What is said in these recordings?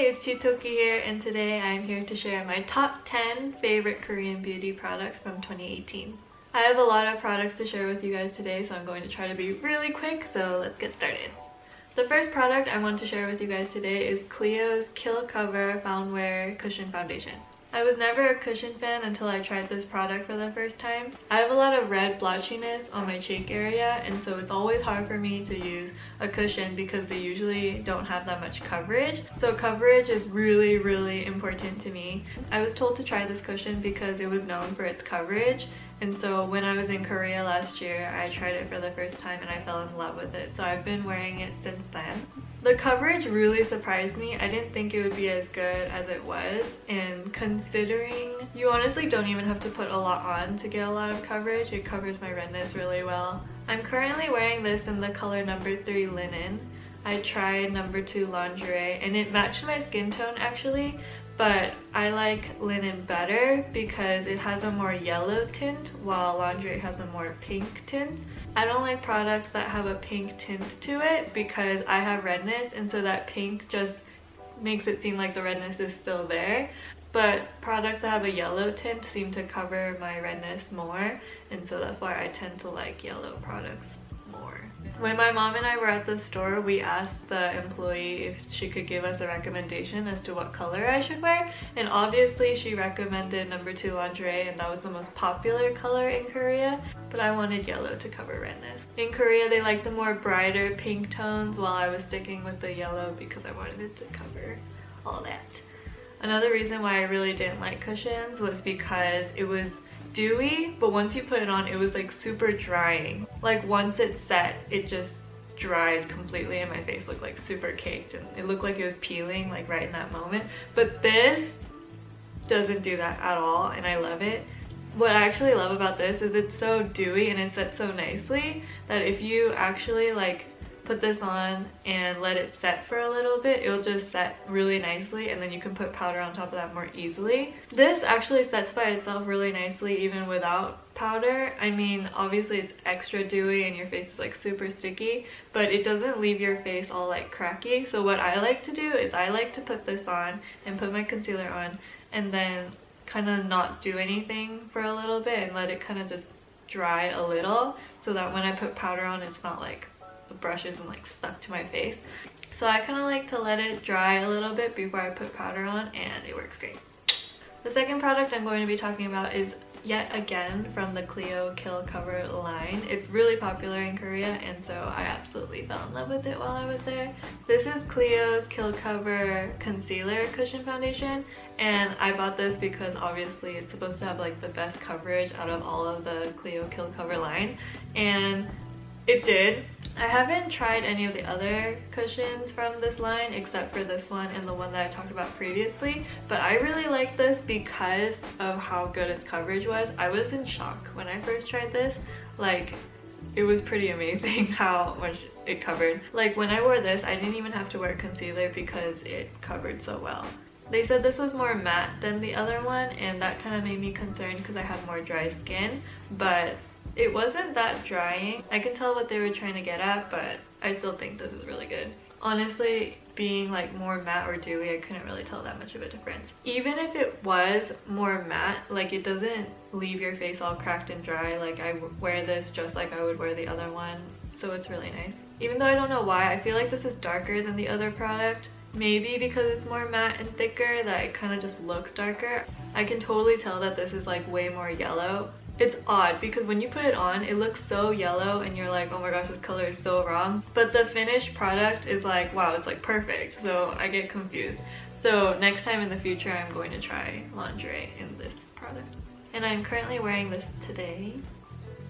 Hey, it's Tokkis here, and today I'm here to share my top 10 favorite Korean beauty products from 2018. I have a lot of products to share with you guys today, so I'm going to try to be really quick, so let's get started. The first product I want to share with you guys today is Clio's Kill Cover Founwear Cushion Foundation. I was never a cushion fan until I tried this product for the first time. I have a lot of red blotchiness on my cheek area, and so it's always hard for me to use a cushion because they usually don't have that much coverage. So coverage is really important to me. I was told to try this cushion because it was known for its coverage, and so when I was in Korea last year, I tried it for the first time and I fell in love with it. So I've been wearing it since then. The coverage really surprised me. I didn't think it would be as good as it was, and considering you honestly don't even have to put a lot on to get a lot of coverage, it covers my redness really well. I'm currently wearing this in the color number 3 linen. I tried number 2 lingerie and it matched my skin tone actually, but I like linen better because it has a more yellow tint while lingerie has a more pink tint. I don't like products that have a pink tint to it because I have redness, and so that pink just makes it seem like the redness is still there. But products that have a yellow tint seem to cover my redness more, and so that's why I tend to like yellow products more. When my mom and I were at the store, we asked the employee if she could give us a recommendation as to what color I should wear, and obviously she recommended number 2 lingerie, and that was the most popular color in Korea, but I wanted yellow to cover redness. In Korea they like the more brighter pink tones, while I was sticking with the yellow because I wanted it to cover all that. Another reason why I really didn't like cushions was because it was dewy, but once you put it on, it was like super drying. Like once it set, it just dried completely and my face looked like super caked, and it looked like it was peeling like right in that moment. But this doesn't do that at all, and I love it. What I actually love about this is it's so dewy and it sets so nicely that if you actually like put this on and let it set for a little bit, it'll just set really nicely, and then you can put powder on top of that more easily. This actually sets by itself really nicely even without powder. I mean, obviously it's extra dewy and your face is like super sticky, but it doesn't leave your face all like cracky. So what I like to do is I like to put this on and put my concealer on and then kind of not do anything for a little bit and let it kind of just dry a little, so that when I put powder on, it's not like the brush isn't like stuck to my face. So I kind of like to let it dry a little bit before I put powder on, and it works great. The second product I'm going to be talking about is yet again from the Clio Kill Cover line. It's really popular in Korea, and so I absolutely fell in love with it while I was there. This is Clio's Kill Cover Concealer Cushion Foundation, and I bought this because obviously it's supposed to have like the best coverage out of all of the Clio Kill Cover line, and it did. I haven't tried any of the other cushions from this line except for this one and the one that I talked about previously, but I really like this because of how good its coverage was. I was in shock when I first tried this. Like, it was pretty amazing how much it covered. Like when I wore this, I didn't even have to wear concealer because it covered so well. They said this was more matte than the other one, and that kind of made me concerned because I have more dry skin, but it wasn't that drying. I can tell what they were trying to get at, but I still think this is really good. Honestly, being like more matte or dewy, I couldn't really tell that much of a difference. Even if it was more matte, like it doesn't leave your face all cracked and dry. Like I wear this just like I would wear the other one, so it's really nice. Even though I don't know why, I feel like this is darker than the other product. Maybe because it's more matte and thicker that it kind of just looks darker. I can totally tell that this is like way more yellow. It's odd because when you put it on, it looks so yellow and you're like, oh my gosh, this color is so wrong. But the finished product is like, wow, it's like perfect. So I get confused. So next time in the future, I'm going to try lingerie in this product. And I'm currently wearing this today,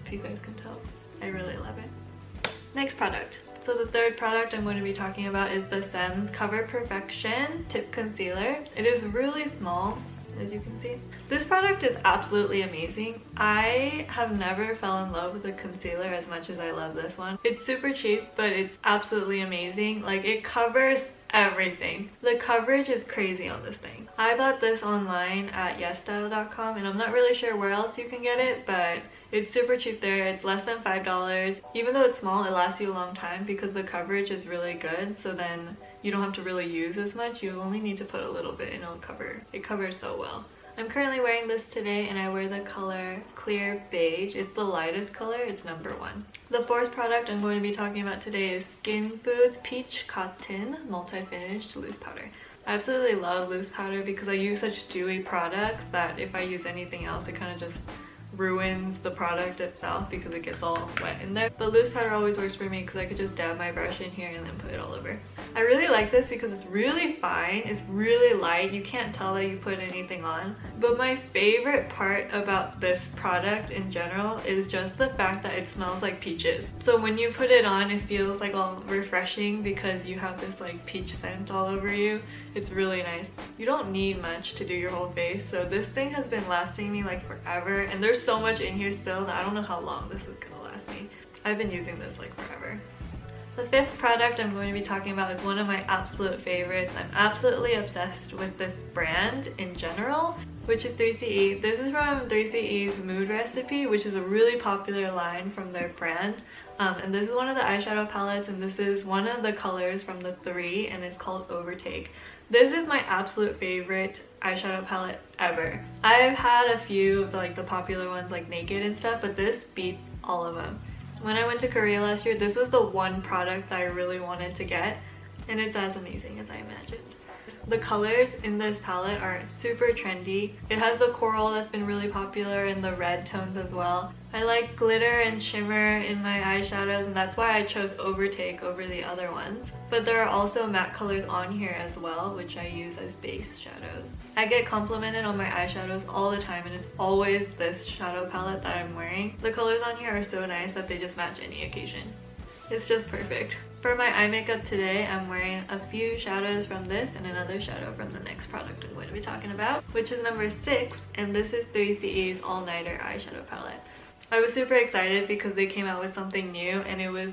if you guys can tell. I really love it. Next product. So the third product I'm going to be talking about is the Saem's Cover Perfection Tip Concealer. It is really small, as you can see. This product is absolutely amazing. I have never fell in love with a concealer as much as I love this one. It's super cheap, but it's absolutely amazing. Like, it covers everything. The coverage is crazy on this thing. I bought this online at yesstyle.com, and I'm not really sure where else you can get it, but it's super cheap there. It's less than $5. Even though it's small, it lasts you a long time because the coverage is really good. So then you don't have to really use as much. You only need to put a little bit and it covers so well. I'm currently wearing this today and I wear the color Clear Beige. It's the lightest color, it's number 1. The fourth product I'm going to be talking about today is Skinfood's Peach Cotton Multi-Finished Loose Powder. I absolutely love loose powder because I use such dewy products that if I use anything else, it kind of just ruins the product itself because it gets all wet in there. But loose powder always works for me because I could just dab my brush in here and then put it all over. I really like this because it's really fine, it's really light, you can't tell that you put anything on. But my favorite part about this product in general is just the fact that it smells like peaches. So when you put it on, it feels like all refreshing because you have this like peach scent all over you. It's really nice. You don't need much to do your whole face, so this thing has been lasting me like forever, and there's so much in here still that I don't know how long this is gonna last me. I've been using this like forever. The fifth product I'm going to be talking about is one of my absolute favorites. I'm absolutely obsessed with this brand in general, which is 3CE. This is from 3CE's Mood Recipe, which is a really popular line from their brand. And this is one of the eyeshadow palettes, and this is one of the colors from the 3, and it's called Overtake. This is my absolute favorite eyeshadow palette ever. I've had a few of the popular ones like Naked and stuff, but this beats all of them. When I went to Korea last year, this was the one product that I really wanted to get, and it's as amazing as I imagined. The colors in this palette are super trendy. It has the coral that's been really popular and the red tones as well. I like glitter and shimmer in my eyeshadows, and that's why I chose Overtake over the other ones. But there are also matte colors on here as well, which I use as base shadows. I get complimented on my eyeshadows all the time, and it's always this shadow palette that I'm wearing. The colors on here are so nice that they just match any occasion. It's just perfect. For my eye makeup today, I'm wearing a few shadows from this and another shadow from the next product I'm going to be talking about, which is number 6, and this is 3CE's All Nighter eyeshadow palette. I was super excited because they came out with something new and it was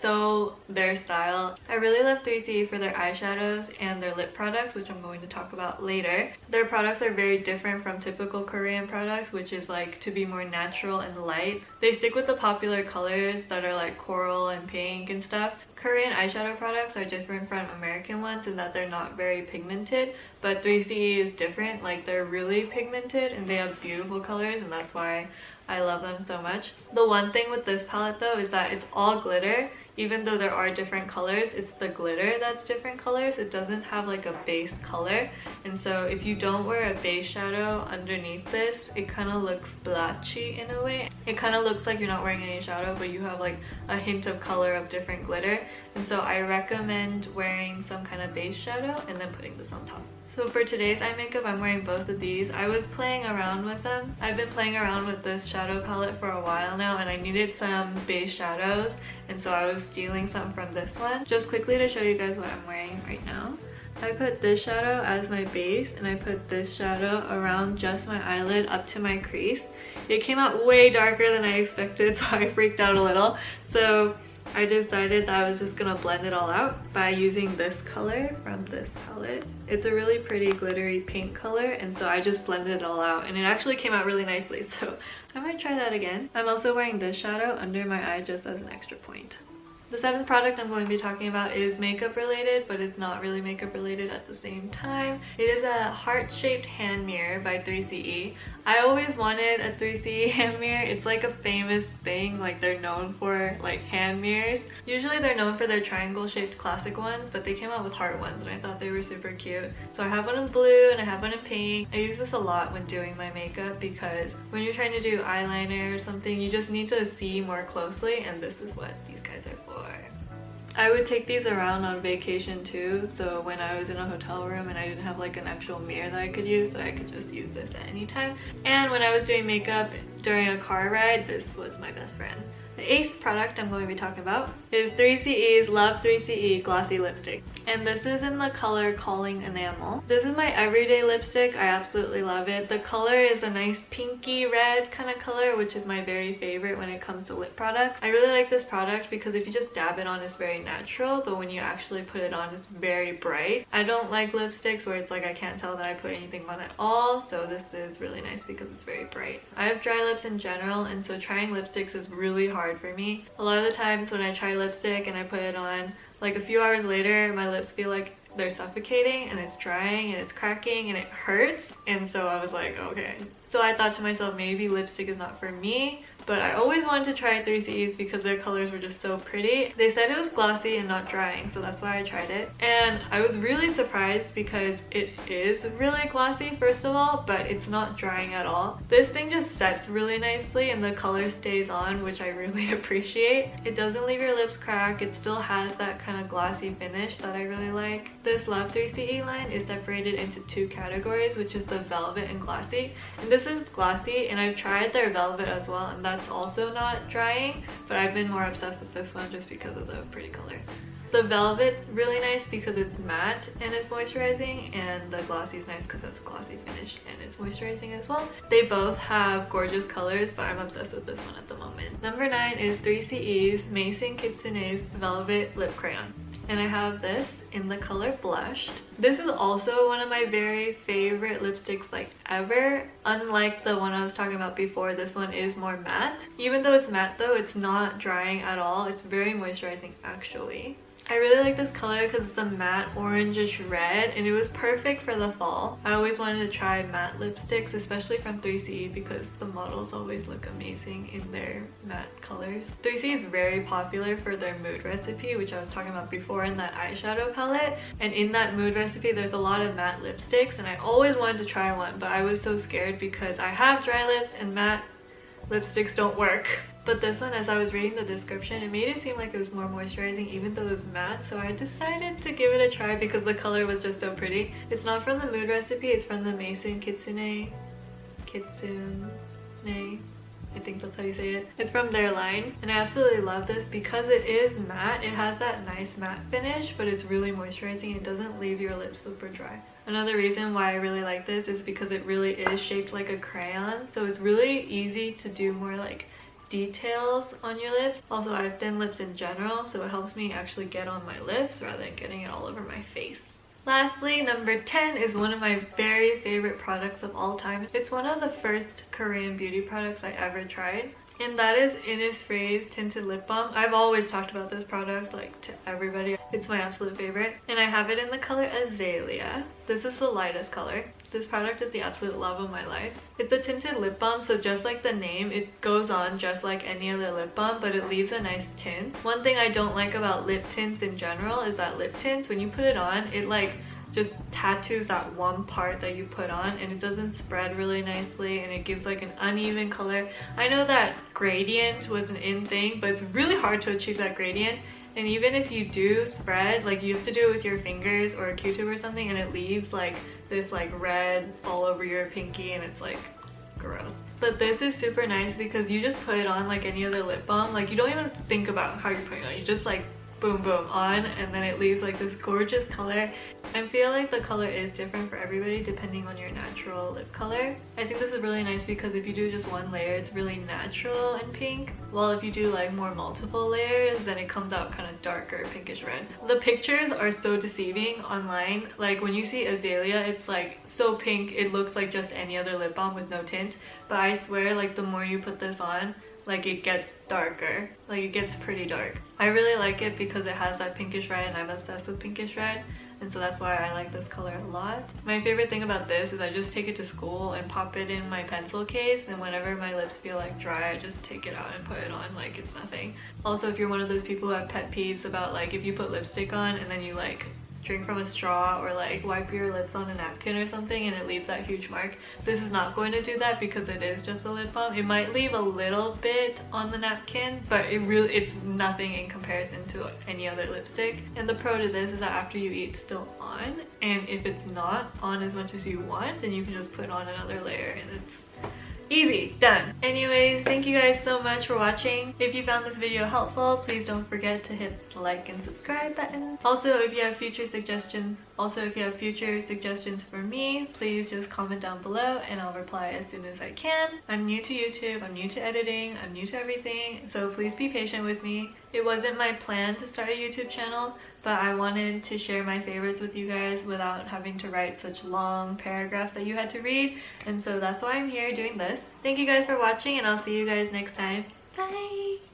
so their style. I really love 3CE for their eyeshadows and their lip products, which I'm going to talk about later. Their products are very different from typical Korean products, which is like to be more natural and light. They stick with the popular colors that are like coral and pink and stuff. Korean eyeshadow products are different from American ones in that they're not very pigmented, but 3CE is different. Like, they're really pigmented and they have beautiful colors, and that's why I love them so much. The one thing with this palette though is that it's all glitter. Even though there are different colors, it's the glitter that's different colors. It doesn't have like a base color, and so if you don't wear a base shadow underneath this, it kind of looks blotchy in a way. It kind of looks like you're not wearing any shadow, but you have like a hint of color of different glitter, and so I recommend wearing some kind of base shadow and then putting this on top. So for today's eye makeup, I'm wearing both of these. I was playing around with them. I've been playing around with this shadow palette for a while now, and I needed some base shadows, and so I was stealing some from this one. Just quickly to show you guys what I'm wearing right now. I put this shadow as my base, and I put this shadow around just my eyelid up to my crease. It came out way darker than I expected, so I freaked out a little. So I decided that I was just gonna blend it all out by using this color from this palette. It's a really pretty glittery pink color, and so I just blended it all out, and it actually came out really nicely, so I might try that again. I'm also wearing this shadow under my eye just as an extra point. The 7th product I'm going to be talking about is makeup related, but it's not really makeup related at the same time. It is a heart-shaped hand mirror by 3CE. I always wanted a 3CE hand mirror. It's like a famous thing, like they're known for like hand mirrors. Usually they're known for their triangle-shaped classic ones, but they came out with heart ones and I thought they were super cute. So I have one in blue and I have one in pink. I use this a lot when doing my makeup because when you're trying to do eyeliner or something, you just need to see more closely, and this is what these guys are for. I would take these around on vacation too, so when I was in a hotel room and I didn't have like an actual mirror that I could use, so I could just use this at any time. And when I was doing makeup during a car ride, this was my best friend. The 8th product I'm going to be talking about is 3CE's Love 3CE Glossy Lipstick. And this is in the color Calling Enamel. This is my everyday lipstick. I absolutely love it. The color is a nice pinky red kind of color, which is my very favorite when it comes to lip products. I really like this product because if you just dab it on, it's very natural, but when you actually put it on, it's very bright. I don't like lipsticks where it's like I can't tell that I put anything on at all, so this is really nice because it's very bright. I have dry lips in general, and so trying lipsticks is really hard for me. A lot of the times when I try lipstick and I put it on, like a few hours later my lips feel like they're suffocating and it's drying and it's cracking and it hurts. And so I was like, okay. So I thought to myself, maybe lipstick is not for me, but I always wanted to try 3CE's because their colors were just so pretty. They said it was glossy and not drying, so that's why I tried it. And I was really surprised because it is really glossy, first of all, but it's not drying at all. This thing just sets really nicely and the color stays on, which I really appreciate. It doesn't leave your lips crack. It still has that kind of glossy finish that I really like. This Love 3CE line is separated into two categories, which is the velvet and glossy. And this is glossy, and I've tried their velvet as well, and that's also not drying, but I've been more obsessed with this one just because of the pretty color. The velvet's really nice because it's matte and it's moisturizing, and the glossy is nice because it's a glossy finish and it's moisturizing as well. They both have gorgeous colors, but I'm obsessed with this one at the moment. Number 9 is 3CE's Maison Kitsune's Velvet Lip Crayon. And I have this in the color Blushed. This is also one of my very favorite lipsticks like ever. Unlike the one I was talking about before, this one is more matte. Even though it's matte though, it's not drying at all. It's very moisturizing actually. I really like this color because it's a matte orangish red and it was perfect for the fall. I always wanted to try matte lipsticks, especially from 3CE, because the models always look amazing in their matte colors. 3CE is very popular for their mood recipe, which I was talking about before in that eyeshadow palette. And in that mood recipe, there's a lot of matte lipsticks and I always wanted to try one, but I was so scared because I have dry lips and matte lipsticks don't work. But this one, as I was reading the description, it made it seem like it was more moisturizing even though it was matte, so I decided to give it a try because the color was just so pretty. It's not from the mood recipe, it's from the Maison Kitsune, I think that's how you say it. It's from their line, and I absolutely love this because it is matte. It has that nice matte finish, but it's really moisturizing. It doesn't leave your lips super dry. Another reason why I really like this is because it really is shaped like a crayon, so it's really easy to do more like details on your lips. Also, I have thin lips in general, so it helps me actually get on my lips rather than getting it all over my face. Lastly, number 10 is one of my very favorite products of all time. It's one of the first Korean beauty products I ever tried, and that is Innisfree's Tinted Lip Balm. I've always talked about this product like to everybody. It's my absolute favorite, and I have it in the color Azalea. This is the lightest color. This product is the absolute love of my life. It's a tinted lip balm, so just like the name, it goes on just like any other lip balm, but it leaves a nice tint. One thing I don't like about lip tints in general is that lip tints, when you put it on, it like just tattoos that one part that you put on, and it doesn't spread really nicely, and it gives like an uneven color. I know that gradient was an in thing, but it's really hard to achieve that gradient. And even if you do spread, like you have to do it with your fingers or a Q-tip or something, and it leaves like this like red all over your pinky, and it's like gross. But this is super nice because you just put it on like any other lip balm. Like you don't even have to think about how you're putting it on. You just like boom boom on, and then it leaves like this gorgeous color. I feel like the color is different for everybody depending on your natural lip color. I think this is really nice because if you do just one layer, it's really natural and pink, while if you do like more multiple layers, then it comes out kind of darker pinkish red. The pictures are so deceiving online. Like when you see Azalea, it's like so pink, it looks like just any other lip balm with no tint, but I swear like the more you put this on, like it gets darker, like it gets pretty dark. I really like it because it has that pinkish red, and I'm obsessed with pinkish red, and so that's why I like this color a lot. My favorite thing about this is I just take it to school and pop it in my pencil case, and whenever my lips feel like dry, I just take it out and put it on like it's nothing. Also, if you're one of those people who have pet peeves about like if you put lipstick on and then you like drink from a straw or like wipe your lips on a napkin or something and it leaves that huge mark, this is not going to do that because it is just a lip balm. It might leave a little bit on the napkin, but it's nothing in comparison to any other lipstick. And the pro to this is that after you eat, it's still on, and if it's not on as much as you want, then you can just put on another layer and it's easy, done. Anyways, thank you guys so much for watching. If you found this video helpful, please don't forget to hit the like and subscribe button. Also, if you have future suggestions for me, please just comment down below and I'll reply as soon as I can. I'm new to YouTube, I'm new to editing, I'm new to everything, so please be patient with me. It wasn't my plan to start a YouTube channel, but I wanted to share my favorites with you guys without having to write such long paragraphs that you had to read, and so that's why I'm here doing this. Thank you guys for watching, and I'll see you guys next time. Bye!